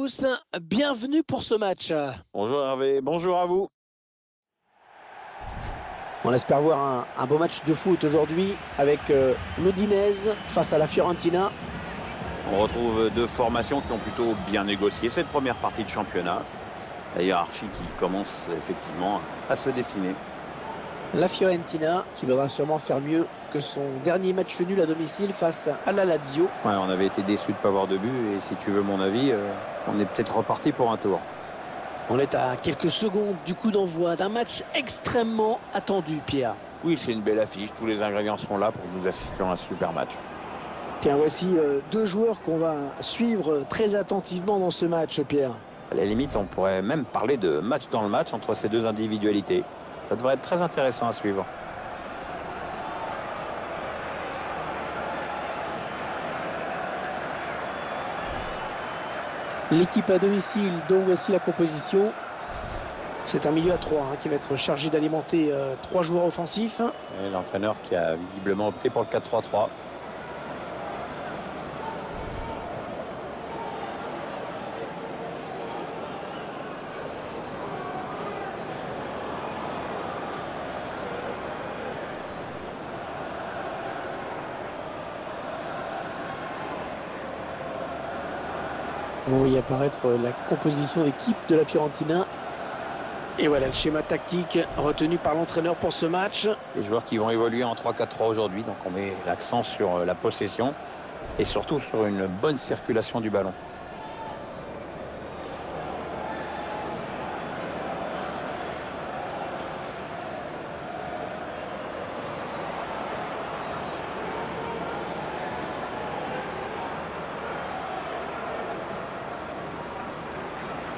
Tous, bienvenue pour ce match. Bonjour Hervé, bonjour à vous. On espère voir un beau match de foot aujourd'hui avec l'Udinese face à la Fiorentina. On retrouve deux formations qui ont plutôt bien négocié cette première partie de championnat. La hiérarchie qui commence effectivement à se dessiner. La Fiorentina qui voudra sûrement faire mieux que son dernier match nul à domicile face à la Lazio. Ouais, on avait été déçus de ne pas avoir de but et si tu veux mon avis, on est peut-être reparti pour un tour. On est à quelques secondes du coup d'envoi d'un match extrêmement attendu, Pierre. Oui, c'est une belle affiche, tous les ingrédients sont là pour nous assister à un super match. Tiens, voici deux joueurs qu'on va suivre très attentivement dans ce match, Pierre. À la limite, on pourrait même parler de match dans le match entre ces deux individualités. Ça devrait être très intéressant à suivre. L'équipe à domicile, dont voici la composition. C'est un milieu à 3 qui va être chargé d'alimenter 3 joueurs offensifs. Et l'entraîneur qui a visiblement opté pour le 4-3-3. Vous voyez apparaître la composition d'équipe de la Fiorentina. Et voilà le schéma tactique retenu par l'entraîneur pour ce match. Les joueurs qui vont évoluer en 3-4-3 aujourd'hui, donc on met l'accent sur la possession et surtout sur une bonne circulation du ballon.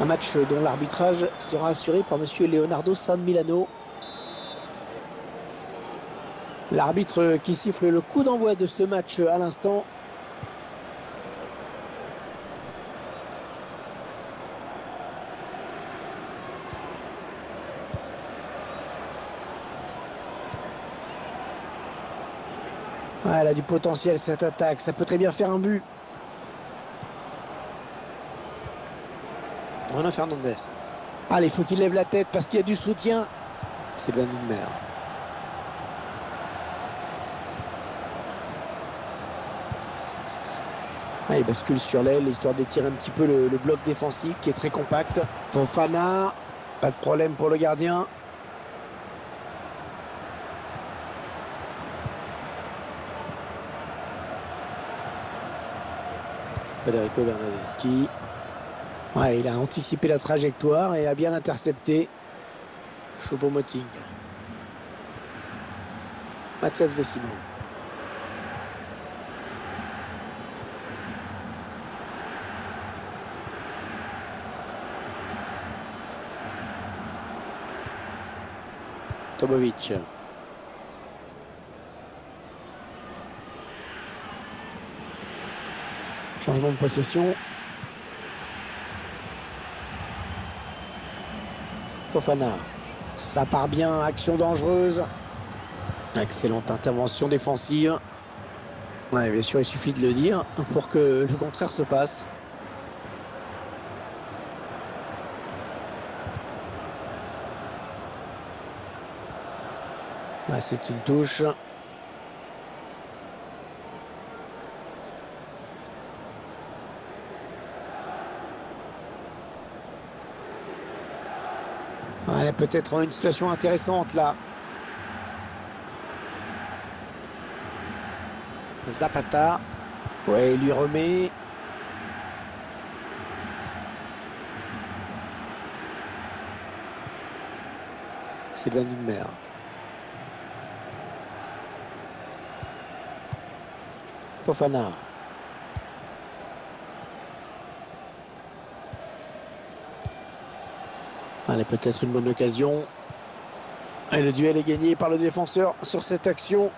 Un match dont l'arbitrage sera assuré par monsieur Leonardo San Milano. L'arbitre qui siffle le coup d'envoi de ce match à l'instant. Elle a du potentiel cette attaque, ça peut très bien faire un but. Bruno Fernandes. Allez, il faut qu'il lève la tête parce qu'il y a du soutien. C'est bien une mère. Il bascule sur l'aile, histoire d'étirer un petit peu le bloc défensif qui est très compact. Fofana, pas de problème pour le gardien. Federico Bernardeschi. Il a anticipé la trajectoire et a bien intercepté. Choupo-Moting. Mathias Vecino. Tobovic. Changement de possession. Fofana. Ça part bien, action dangereuse. Excellente intervention défensive. Bien sûr, il suffit de le dire pour que le contraire se passe. C'est une touche. Peut-être une situation intéressante là. Zapata. Il lui remet. C'est bien une mère. Fofana. Peut-être une bonne occasion. Et le duel est gagné par le défenseur sur cette action.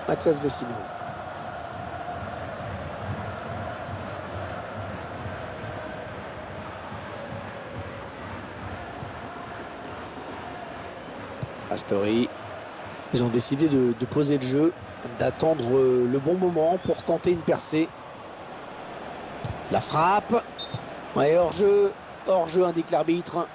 Mathias Vecino. Astori. Ils ont décidé de poser le jeu, d'attendre le bon moment pour tenter une percée. La frappe. Ouais, hors-jeu, indique l'arbitre.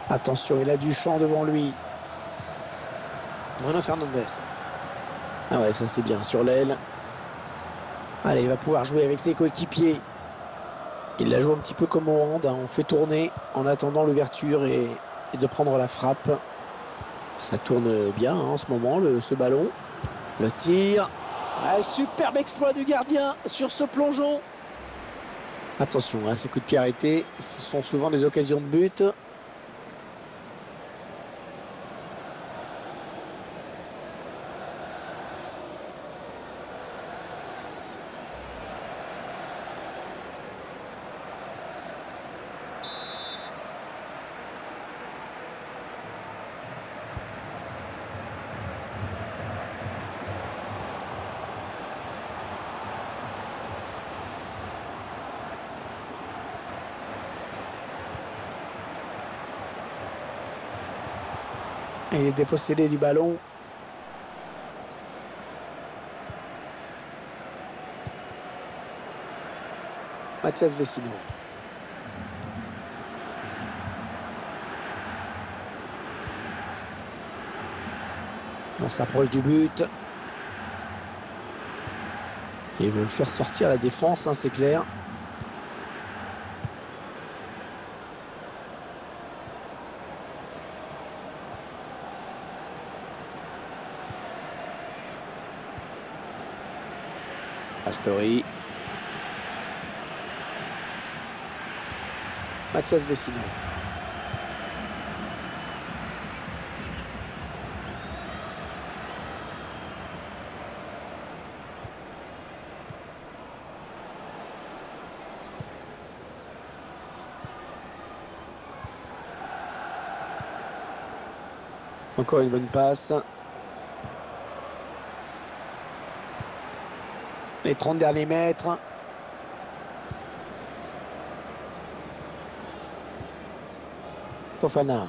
Attention, il a du champ devant lui. Bruno Fernandes. Ah ouais, ça c'est bien, sur l'aile. Allez, il va pouvoir jouer avec ses coéquipiers. Il la joue un petit peu comme au hand, hein. On fait tourner en attendant l'ouverture et de prendre la frappe. Ça tourne bien hein, en ce moment, ce ballon. Le tir. Ah, superbe exploit du gardien sur ce plongeon. Attention, hein, ces coups de pied arrêtés, ce sont souvent des occasions de but. Et il est dépossédé du ballon. Mathias Vecino. On s'approche du but. Et ils veulent faire sortir la défense, hein, c'est clair. Astori. Mathias Vecino. Encore une bonne passe. Les 30 derniers mètres. Fofana.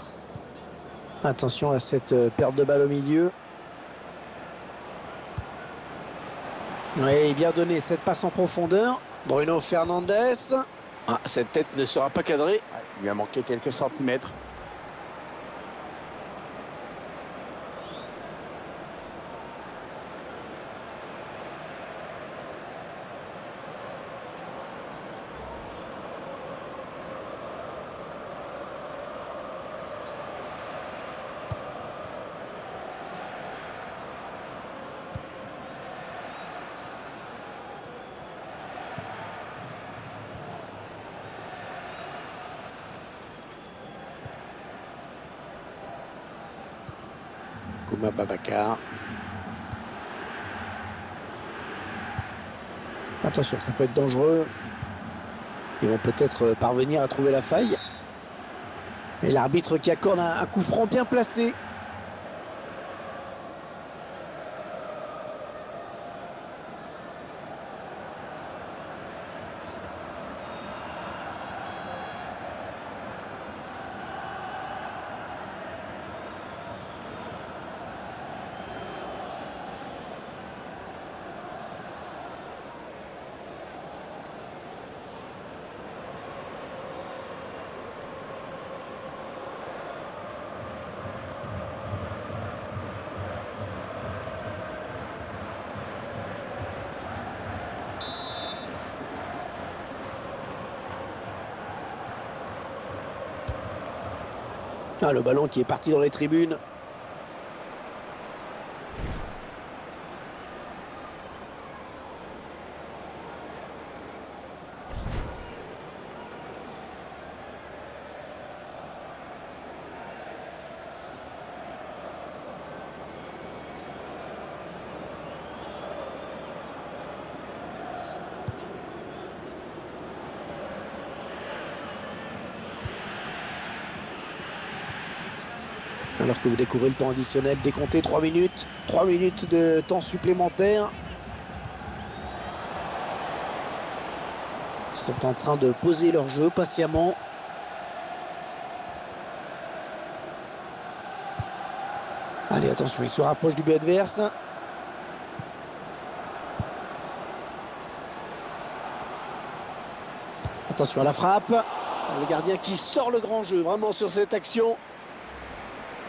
Attention à cette perte de balle au milieu. Oui, bien donné cette passe en profondeur. Bruno Fernandes. Ah, cette tête ne sera pas cadrée. Il lui a manqué quelques centimètres. Kouma Babacar. Attention, ça peut être dangereux. Ils vont peut-être parvenir à trouver la faille. Et l'arbitre qui accorde un coup franc bien placé. Ah, le ballon qui est parti dans les tribunes. Alors que vous découvrez le temps additionnel décompté, 3 minutes. 3 minutes de temps supplémentaire. Ils sont en train de poser leur jeu patiemment. Allez, attention, il se rapproche du but adverse. Attention à la frappe. Le gardien qui sort le grand jeu vraiment sur cette action.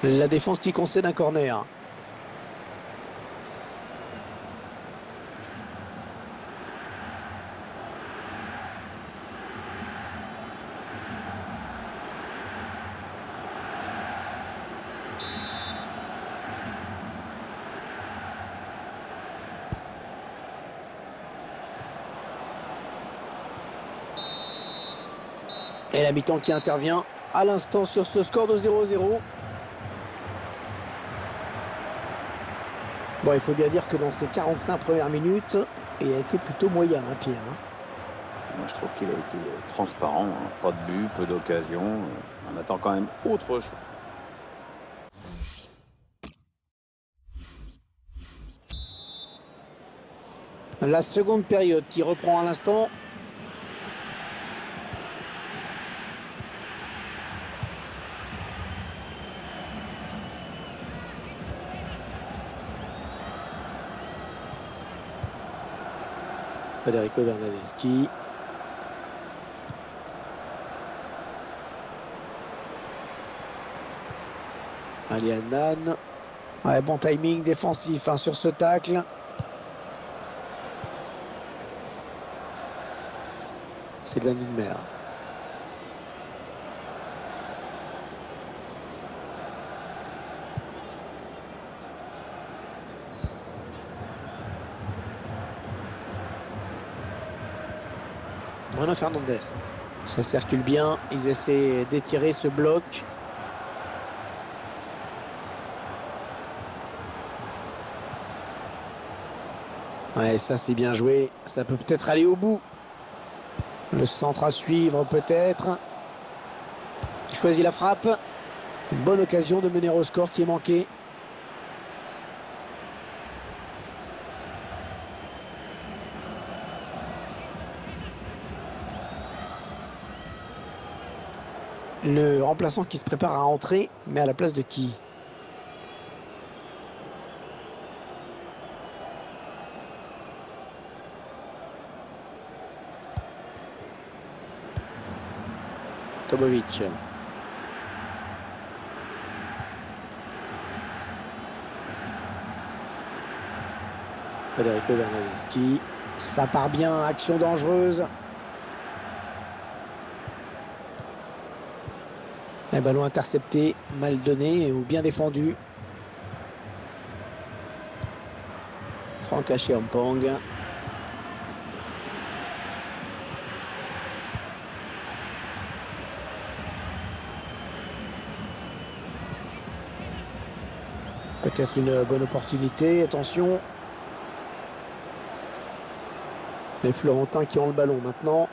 La défense qui concède un corner. Et la mi-temps qui intervient à l'instant sur ce score de 0-0. Bon, il faut bien dire que dans ces 45 premières minutes, il a été plutôt moyen, hein, Pierre. Moi, je trouve qu'il a été transparent. Hein. Pas de but, peu d'occasion. On attend quand même autre chose. La seconde période qui reprend à l'instant. Federico Bernardeschi. Alianan. Ouais, bon timing défensif hein, sur ce tacle. C'est de la Nidmer. Bruno Fernandes. Ça circule bien. Ils essaient d'étirer ce bloc. Ouais, ça c'est bien joué. Ça peut peut-être aller au bout. Le centre à suivre peut-être. Il choisit la frappe. Une bonne occasion de mener au score qui est manqué. Le remplaçant qui se prépare à entrer, mais à la place de qui? Tobovic. Federico Bernardeschi. Ça part bien, action dangereuse. Un ballon intercepté, mal donné ou bien défendu. Franck Acheampong. Peut-être une bonne opportunité, attention. Les Florentins qui ont le ballon maintenant.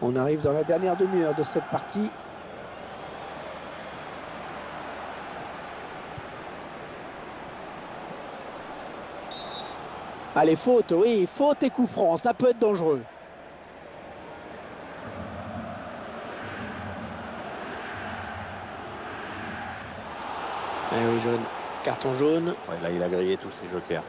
On arrive dans la dernière demi-heure de cette partie. Allez, faute, oui, faute et coup franc, ça peut être dangereux. Eh oui, jaune. Carton jaune. Ouais, là, il a grillé tous ses jokers.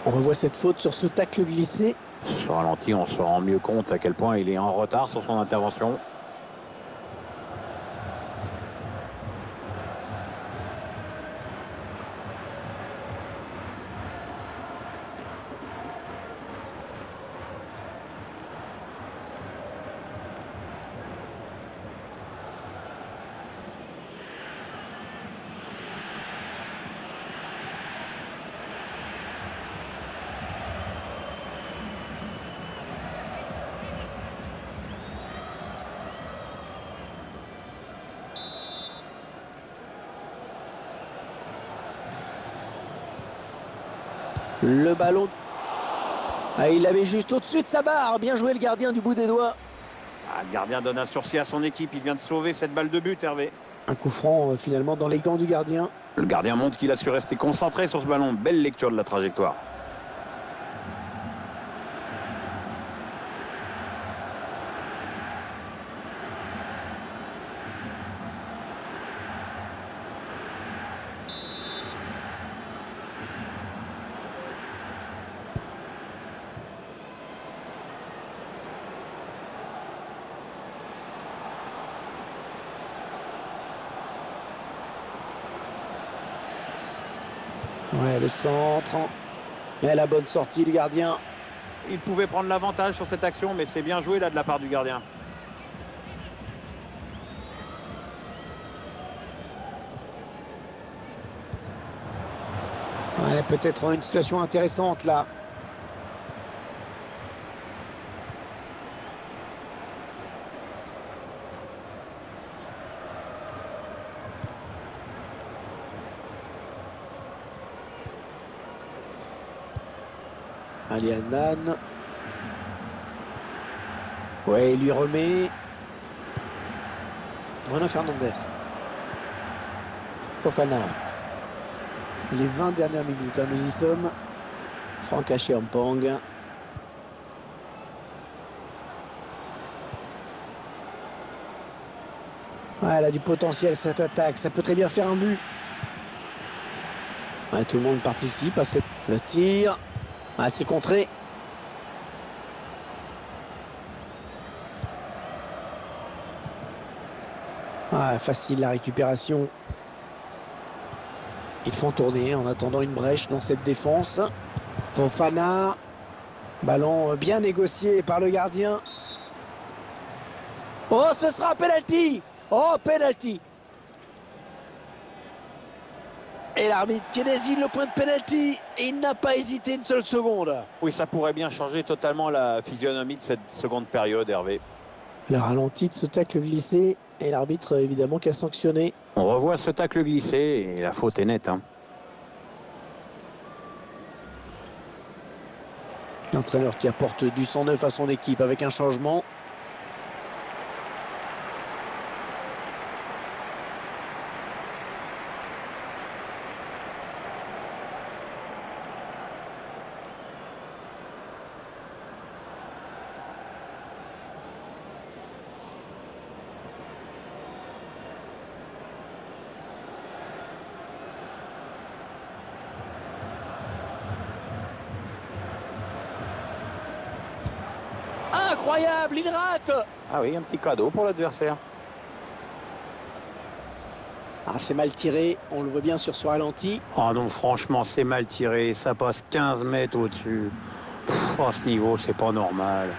On revoit cette faute sur ce tacle glissé. Sur ce ralenti, on se rend mieux compte à quel point il est en retard sur son intervention. Le ballon. Ah, il l'avait juste au-dessus de sa barre. Bien joué le gardien du bout des doigts. le gardien donne un sursis à son équipe. Il vient de sauver cette balle de but, Hervé. Un coup franc finalement dans les gants du gardien. Le gardien montre qu'il a su rester concentré sur ce ballon. Belle lecture de la trajectoire. Ouais, le centre. Et la bonne sortie du gardien. Il pouvait prendre l'avantage sur cette action, mais c'est bien joué là de la part du gardien. Ouais, peut-être une situation intéressante là. Allez, Annan. Ouais, il lui remet. Bruno Fernandes. Fofana. Les 20 dernières minutes, hein, nous y sommes. Franck Acheampong. Ouais, elle a du potentiel cette attaque. Ça peut très bien faire un but. Ouais, tout le monde participe à cette... Le tir. Ah, c'est contré. Ah, facile la récupération. Ils font tourner en attendant une brèche dans cette défense. Fofana. Ballon bien négocié par le gardien. Oh, ce sera penalty. Oh, penalty. Et l'arbitre qui désigne le point de penalty. Et il n'a pas hésité une seule seconde. Oui, ça pourrait bien changer totalement la physionomie de cette seconde période, Hervé. Le ralenti de ce tacle glissé. Et l'arbitre, évidemment, qui a sanctionné. On revoit ce tacle glissé et la faute est nette. Hein. L'entraîneur qui apporte du 109 à son équipe avec un changement. Incroyable, il rate. Ah oui, un petit cadeau pour l'adversaire. Ah, c'est mal tiré, on le voit bien sur ce ralenti. Oh non, franchement, c'est mal tiré. Ça passe 15 mètres au-dessus. À ce niveau, c'est pas normal.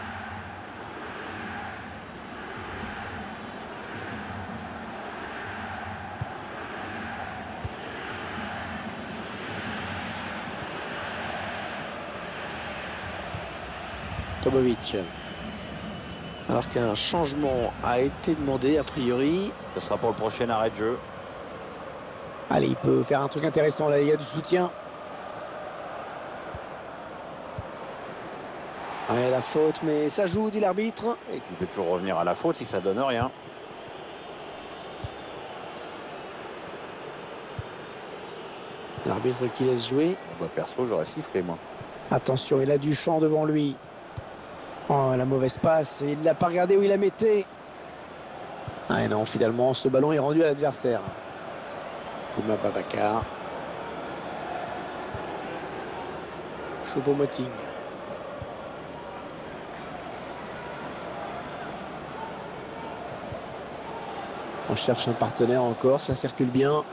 Tobovic. Alors qu'un changement a été demandé a priori. Ce sera pour le prochain arrêt de jeu. Allez, il peut faire un truc intéressant là, il y a du soutien. Ouais, la faute, mais ça joue, dit l'arbitre. Et il peut toujours revenir à la faute si ça donne rien. L'arbitre qui laisse jouer. Bah, perso, j'aurais sifflé, moi. Attention, il a du champ devant lui. Oh, la mauvaise passe. Il ne l'a pas regardé où il la mettait. Ah non, finalement, ce ballon est rendu à l'adversaire. Thomas Babacar. Choupo-Moting. On cherche un partenaire encore, ça circule bien.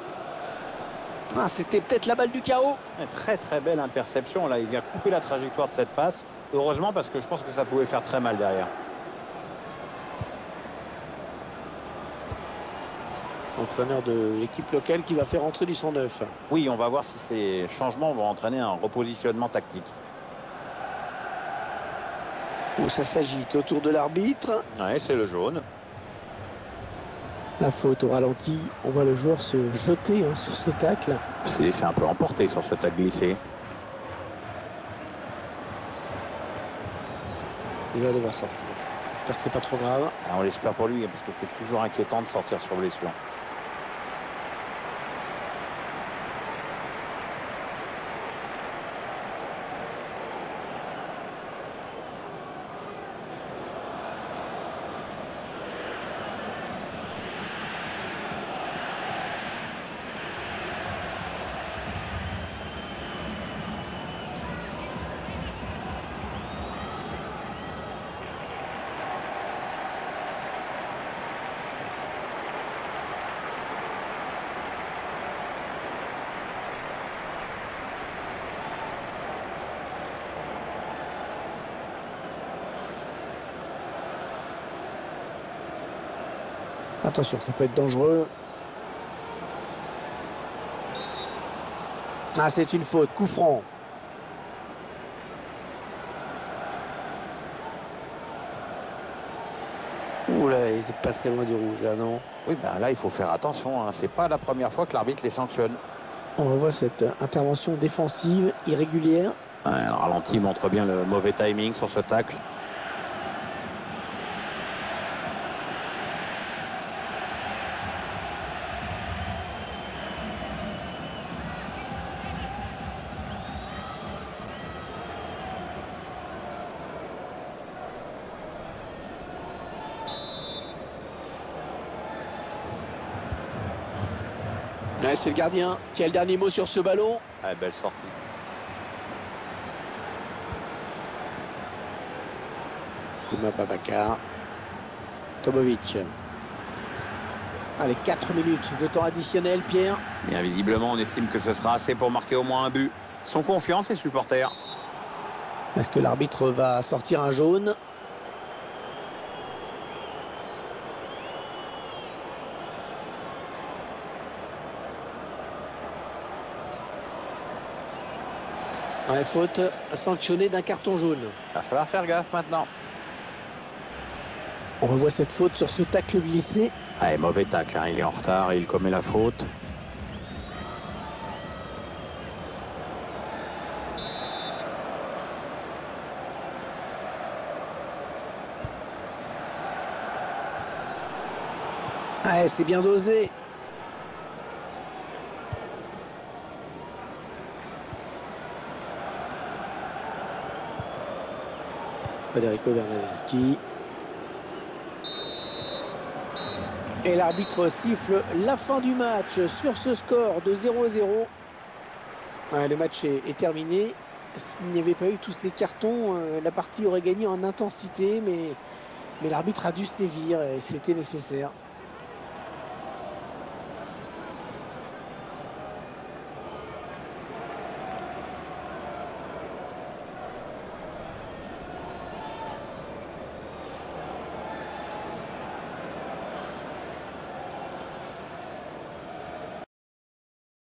Ah, c'était peut-être la balle du chaos. Très très belle interception. Là, il vient couper la trajectoire de cette passe. Heureusement, parce que je pense que ça pouvait faire très mal derrière. Entraîneur de l'équipe locale qui va faire entrer du 109. Oui, on va voir si ces changements vont entraîner un repositionnement tactique. Où ça s'agite autour de l'arbitre. Ouais, c'est le jaune. La faute au ralenti. On voit le joueur se jeter sur ce tacle. C'est un peu emporté sur ce tacle glissé. Il va devoir sortir. j'espère que c'est pas trop grave. On l'espère pour lui, parce que c'est toujours inquiétant de sortir sur blessure. Attention, ça peut être dangereux. Ah, c'est une faute, coup franc. Oula, il était pas très loin du rouge là, non? Oui, ben là, il faut faire attention. Hein. C'est pas la première fois que l'arbitre les sanctionne. On revoit cette intervention défensive irrégulière. Ouais, le ralenti montre bien le mauvais timing sur ce tacle. Ouais, c'est le gardien qui a le dernier mot sur ce ballon. Ah, belle sortie. Kouma Babacar. Tomovic. Allez, 4 minutes de temps additionnel, Pierre. Bien visiblement, on estime que ce sera assez pour marquer au moins un but. Ils sont confiants, ces supporters. Est-ce que l'arbitre va sortir un jaune? Ouais, faute sanctionnée d'un carton jaune. Il va falloir faire gaffe maintenant. On revoit cette faute sur ce tacle glissé. Allez, mauvais tacle, hein. Il est en retard, il commet la faute. Ouais, c'est bien dosé. Federico Bernardeschi. Et l'arbitre siffle la fin du match sur ce score de 0-0. Ouais, le match est terminé. S'il n'y avait pas eu tous ces cartons, la partie aurait gagné en intensité, mais l'arbitre a dû sévir et c'était nécessaire.